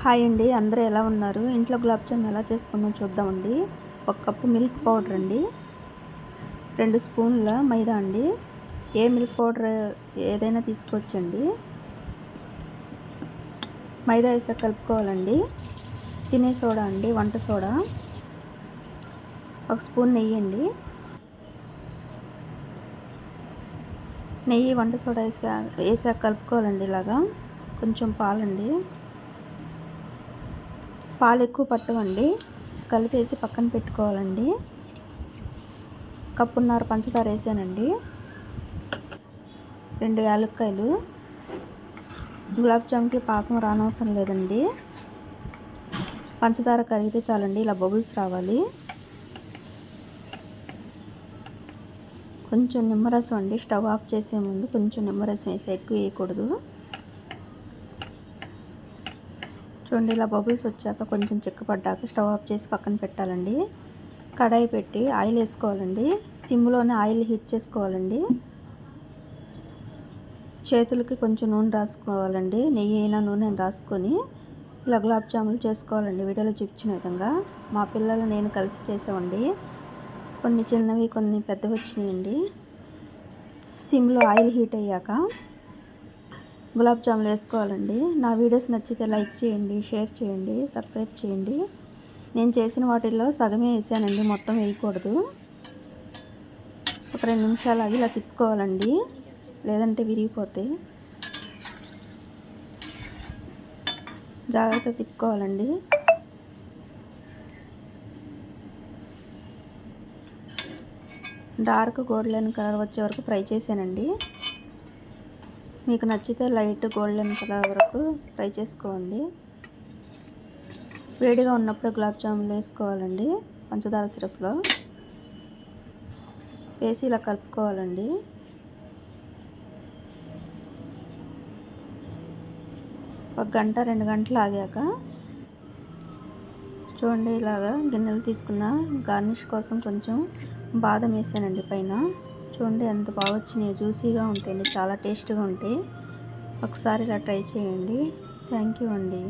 Hi అండి, అందరూ ఎలా ఉన్నారు? ఇంట్లో గులాబ్ జామ్ ఎలా చేసుకున్నామో చూద్దామండి. 1 కప్పు మిల్క్ పౌడర్ అండి, 2 స్పూన్ల మైదా అండి. ఏ మిల్క్ పౌడర్ ఏదైనా తీసుకోవచ్చండి. మైదా వేసాక కలుపుకోవాలండి. తినే సోడా అండి, వంట సోడా 1 స్పూన్ నెయ్యి అండి. నెయ్యి, వంట సోడా వేసాక కలుపుకోవాలండి. ఇలాగా కొంచెం పాలండి. పాలు ఎక్కువ పట్టవండి. కలిపేసి పక్కన పెట్టుకోవాలండి. కప్పున్నర పంచదార వేసానండి. 2 యాలక్కాయలు. గులాబ్ జామ్కి పాకం రానవసరం లేదండి. పంచదార కరిగితే చాలండి, ఇలా బబుల్స్ రావాలి. కొంచెం నిమ్మరసం అండి. స్టవ్ ఆఫ్ చేసే ముందు కొంచెం నిమ్మరసం వేసి, ఎక్కువ వేయకూడదు. చూడండి, ఇలా బబుల్స్ వచ్చాక కొంచెం చిక్కపడ్డాక స్టవ్ ఆఫ్ చేసి పక్కన పెట్టాలండి. కడాయి పెట్టి ఆయిల్ వేసుకోవాలండి. సిమ్లోనే ఆయిల్ హీట్ చేసుకోవాలండి. చేతులకి కొంచెం నూనె రాసుకోవాలండి. నెయ్యి అయినా నూనె రాసుకొని ఇలా గులాబ్ జాములు చేసుకోవాలండి. వీడియోలో చూపించిన విధంగా మా పిల్లలు నేను కలిసి చేసామండి. కొన్ని చిన్నవి, కొన్ని పెద్దవి వచ్చినాయండి. సిమ్లో ఆయిల్ హీట్ అయ్యాక గులాబ్ జాములు వేసుకోవాలండి. నా వీడియోస్ నచ్చితే లైక్ చేయండి, షేర్ చేయండి, సబ్స్క్రైబ్ చేయండి. నేను చేసిన వాటిల్లో సగమే వేసానండి, మొత్తం వేయకూడదు. ఒక 2 నిమిషాలు ఆగి ఇలా తిప్పుకోవాలండి, లేదంటే విరిగిపోతాయి. జాగ్రత్తగా తిప్పుకోవాలండి. డార్క్ గోల్డెన్ కలర్ వచ్చే వరకు ఫ్రై చేశానండి. మీకు నచ్చితే లైట్ గోల్డెన్ కలర్ వరకు ఫ్రై చేసుకోండి. వేడిగా ఉన్నప్పుడు గులాబ్ జాములు వేసుకోవాలండి. పంచదార సిరప్లో వేసి ఇలా కలుపుకోవాలండి. ఒక గంట 2 గంటలు ఆగాక చూడండి, ఇలాగా గిన్నెలు తీసుకున్న గార్నిష్ కోసం కొంచెం బాదం వేసానండి పైన. చూడండి ఎంత బాగా వచ్చినాయి, జ్యూసీగా ఉంటాయండి, చాలా టేస్ట్గా ఉంటాయి. ఒకసారి ఇలా ట్రై చేయండి. థ్యాంక్ యూ అండి.